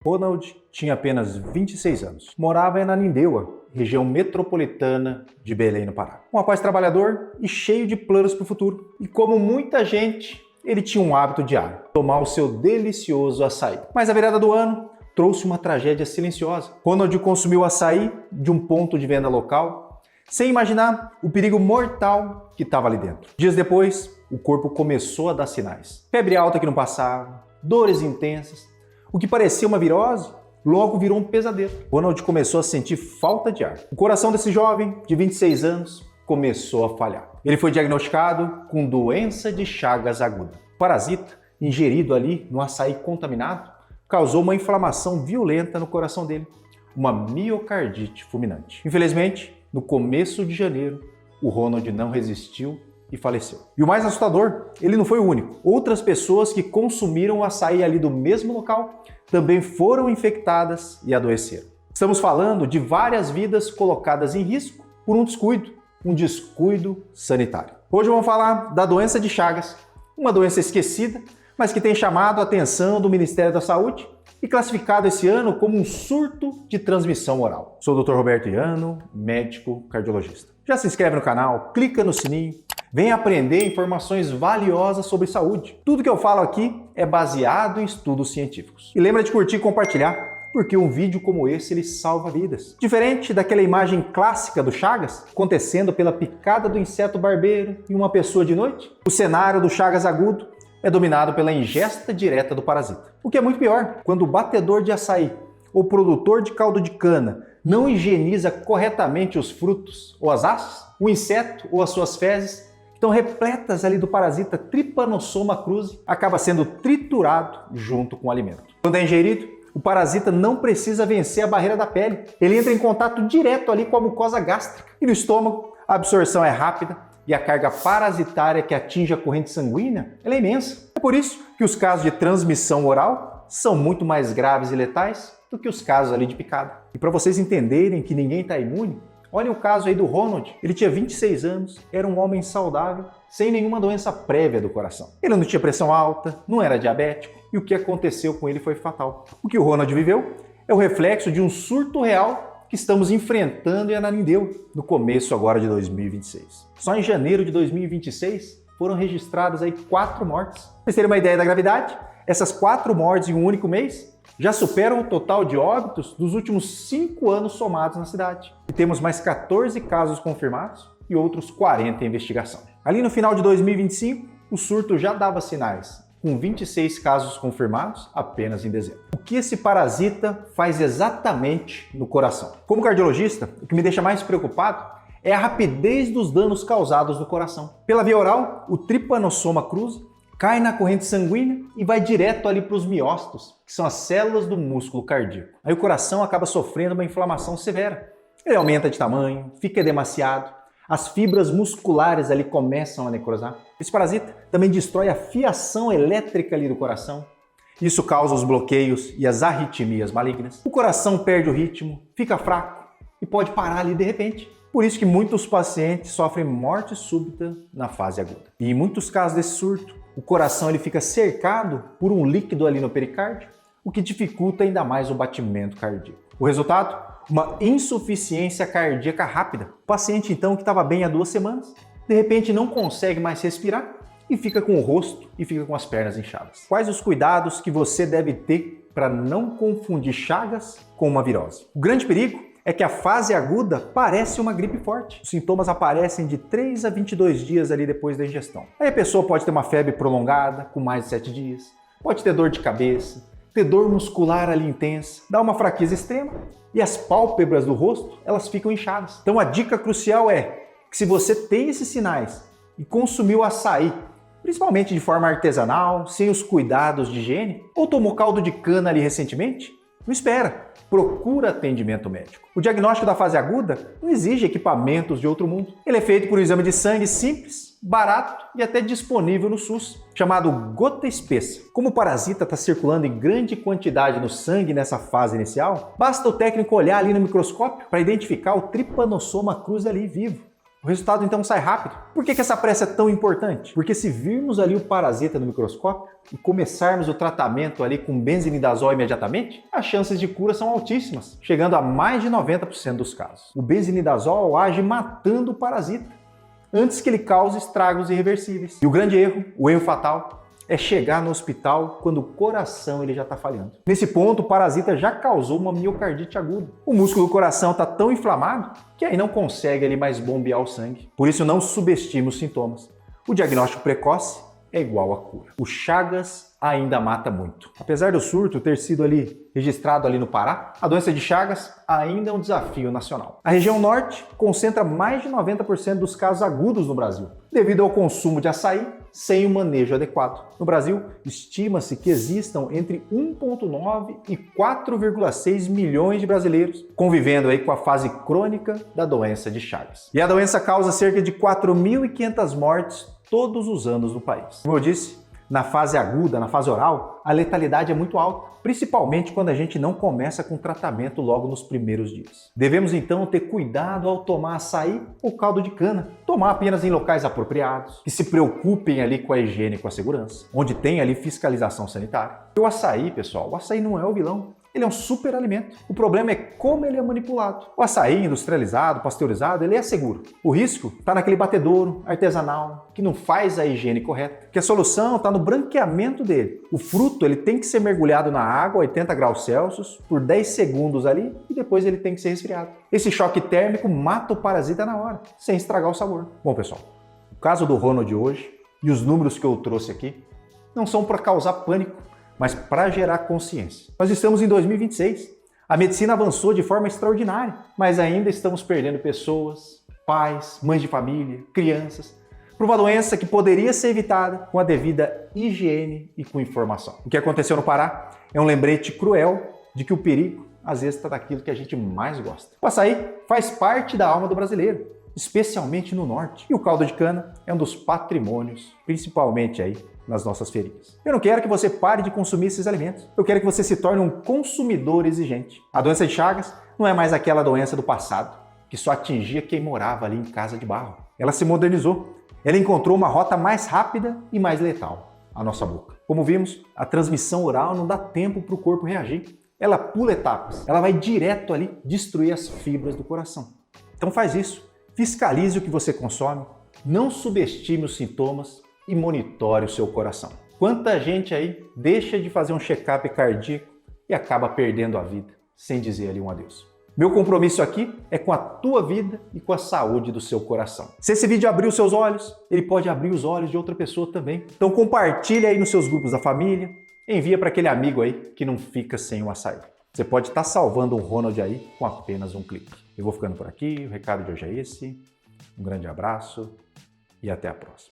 Ronald tinha apenas 26 anos. Morava em Ananindeua, região metropolitana de Belém, no Pará. Um rapaz trabalhador e cheio de planos para o futuro. E como muita gente, ele tinha um hábito diário: tomar o seu delicioso açaí. Mas a virada do ano trouxe uma tragédia silenciosa. Ronald consumiu açaí de um ponto de venda local, sem imaginar o perigo mortal que estava ali dentro. Dias depois, o corpo começou a dar sinais. Febre alta que não passava, dores intensas. O que parecia uma virose, logo virou um pesadelo. Ronald começou a sentir falta de ar. O coração desse jovem, de 26 anos, começou a falhar. Ele foi diagnosticado com doença de Chagas aguda. O parasita, ingerido ali no açaí contaminado, causou uma inflamação violenta no coração dele, uma miocardite fulminante. Infelizmente, no começo de janeiro, o Ronald não resistiu e faleceu. E o mais assustador, ele não foi o único. Outras pessoas que consumiram o açaí ali do mesmo local também foram infectadas e adoeceram. Estamos falando de várias vidas colocadas em risco por um descuido sanitário. Hoje vamos falar da doença de Chagas, uma doença esquecida, mas que tem chamado a atenção do Ministério da Saúde e classificado esse ano como um surto de transmissão oral. Sou o Dr. Roberto Iano, médico cardiologista. Já se inscreve no canal, clica no sininho, vem aprender informações valiosas sobre saúde. Tudo que eu falo aqui é baseado em estudos científicos. E lembra de curtir e compartilhar, porque um vídeo como esse ele salva vidas. Diferente daquela imagem clássica do Chagas, acontecendo pela picada do inseto barbeiro em uma pessoa de noite, o cenário do Chagas agudo é dominado pela ingesta direta do parasita. O que é muito pior, quando o batedor de açaí ou produtor de caldo de cana não higieniza corretamente os frutos ou as hastes, o inseto ou as suas fezes estão repletas ali do parasita Trypanosoma cruzi, acaba sendo triturado junto com o alimento. Quando é ingerido, o parasita não precisa vencer a barreira da pele. Ele entra em contato direto ali com a mucosa gástrica. E no estômago, a absorção é rápida e a carga parasitária que atinge a corrente sanguínea ela é imensa. É por isso que os casos de transmissão oral são muito mais graves e letais do que os casos ali de picada. E para vocês entenderem que ninguém está imune, olhem o caso aí do Ronald. Ele tinha 26 anos, era um homem saudável, sem nenhuma doença prévia do coração. Ele não tinha pressão alta, não era diabético, e o que aconteceu com ele foi fatal. O que o Ronald viveu é o reflexo de um surto real que estamos enfrentando em Ananindeua, no começo agora de 2026. Só em janeiro de 2026 foram registradas aí 4 mortes. Para vocês terem uma ideia da gravidade, essas 4 mortes em um único mês já superam o total de óbitos dos últimos 5 anos somados na cidade. E temos mais 14 casos confirmados e outros 40 em investigação. Ali no final de 2025, o surto já dava sinais, com 26 casos confirmados apenas em dezembro. O que esse parasita faz exatamente no coração? Como cardiologista, o que me deixa mais preocupado é a rapidez dos danos causados no coração. Pela via oral, o Trypanosoma cruzi cai na corrente sanguínea e vai direto ali para os miócitos, que são as células do músculo cardíaco. Aí o coração acaba sofrendo uma inflamação severa. Ele aumenta de tamanho, fica demasiado, as fibras musculares ali começam a necrosar. Esse parasita também destrói a fiação elétrica ali do coração. Isso causa os bloqueios e as arritmias malignas. O coração perde o ritmo, fica fraco e pode parar ali de repente. Por isso que muitos pacientes sofrem morte súbita na fase aguda. E em muitos casos desse surto, o coração ele fica cercado por um líquido ali no pericárdio, o que dificulta ainda mais o batimento cardíaco. O resultado? Uma insuficiência cardíaca rápida. O paciente então que estava bem há 2 semanas, de repente não consegue mais respirar e fica com o rosto e fica com as pernas inchadas. Quais os cuidados que você deve ter para não confundir Chagas com uma virose? O grande perigo é que a fase aguda parece uma gripe forte. Os sintomas aparecem de 3 a 22 dias ali depois da ingestão. Aí a pessoa pode ter uma febre prolongada, com mais de 7 dias, pode ter dor de cabeça, ter dor muscular ali intensa, dá uma fraqueza extrema e as pálpebras do rosto, elas ficam inchadas. Então a dica crucial é que se você tem esses sinais e consumiu açaí, principalmente de forma artesanal, sem os cuidados de higiene, ou tomou caldo de cana ali recentemente, não espera, procura atendimento médico. O diagnóstico da fase aguda não exige equipamentos de outro mundo. Ele é feito por um exame de sangue simples, barato e até disponível no SUS, chamado gota espessa. Como o parasita está circulando em grande quantidade no sangue nessa fase inicial, basta o técnico olhar ali no microscópio para identificar o Trypanosoma cruzi ali vivo. O resultado então sai rápido. Por que essa pressa é tão importante? Porque se virmos ali o parasita no microscópio e começarmos o tratamento ali com benzinidazol imediatamente, as chances de cura são altíssimas, chegando a mais de 90% dos casos. O benzinidazol age matando o parasita, antes que ele cause estragos irreversíveis. E o grande erro, o erro fatal, é chegar no hospital quando o coração ele já está falhando. Nesse ponto, o parasita já causou uma miocardite aguda. O músculo do coração está tão inflamado que aí não consegue ali mais bombear o sangue. Por isso, não subestime os sintomas. O diagnóstico precoce é igual a cura. O Chagas ainda mata muito. Apesar do surto ter sido registrado no Pará, a doença de Chagas ainda é um desafio nacional. A região norte concentra mais de 90% dos casos agudos no Brasil, devido ao consumo de açaí sem o manejo adequado. No Brasil, estima-se que existam entre 1,9 e 4,6 milhões de brasileiros convivendo com a fase crônica da doença de Chagas. E a doença causa cerca de 4.500 mortes todos os anos no país. Como eu disse, na fase aguda, na fase oral, a letalidade é muito alta, principalmente quando a gente não começa com tratamento logo nos primeiros dias. Devemos então ter cuidado ao tomar açaí ou caldo de cana, tomar apenas em locais apropriados, que se preocupem com a higiene e com a segurança, onde tem fiscalização sanitária. E o açaí, pessoal, o açaí não é o vilão. Ele é um super alimento. O problema é como ele é manipulado. O açaí industrializado, pasteurizado, ele é seguro. O risco está naquele batedouro artesanal que não faz a higiene correta. Que a solução está no branqueamento dele. O fruto ele tem que ser mergulhado na água a 80 graus Celsius por 10 segundos e depois ele tem que ser resfriado. Esse choque térmico mata o parasita na hora, sem estragar o sabor. Bom, pessoal, o caso do Ronald de hoje e os números que eu trouxe aqui não são para causar pânico, mas para gerar consciência. Nós estamos em 2026. A medicina avançou de forma extraordinária, mas ainda estamos perdendo pessoas, pais, mães de família, crianças, por uma doença que poderia ser evitada com a devida higiene e com informação. O que aconteceu no Pará é um lembrete cruel de que o perigo, às vezes, está daquilo que a gente mais gosta. O açaí faz parte da alma do brasileiro, especialmente no norte. E o caldo de cana é um dos patrimônios, principalmente nas nossas feirinhas. Eu não quero que você pare de consumir esses alimentos. Eu quero que você se torne um consumidor exigente. A doença de Chagas não é mais aquela doença do passado, que só atingia quem morava em casa de barro. Ela se modernizou. Ela encontrou uma rota mais rápida e mais letal, a nossa boca. Como vimos, a transmissão oral não dá tempo para o corpo reagir. Ela pula etapas. Ela vai direto destruir as fibras do coração. Então faz isso. Fiscalize o que você consome. Não subestime os sintomas e monitore o seu coração. Quanta gente deixa de fazer um check-up cardíaco e acaba perdendo a vida, sem dizer um adeus. Meu compromisso aqui é com a tua vida e com a saúde do seu coração. Se esse vídeo abriu seus olhos, ele pode abrir os olhos de outra pessoa também. Então compartilha nos seus grupos da família, envia para aquele amigo que não fica sem o açaí. Você pode estar salvando um Ronald com apenas um clique. Eu vou ficando por aqui, o recado de hoje é esse. Um grande abraço e até a próxima.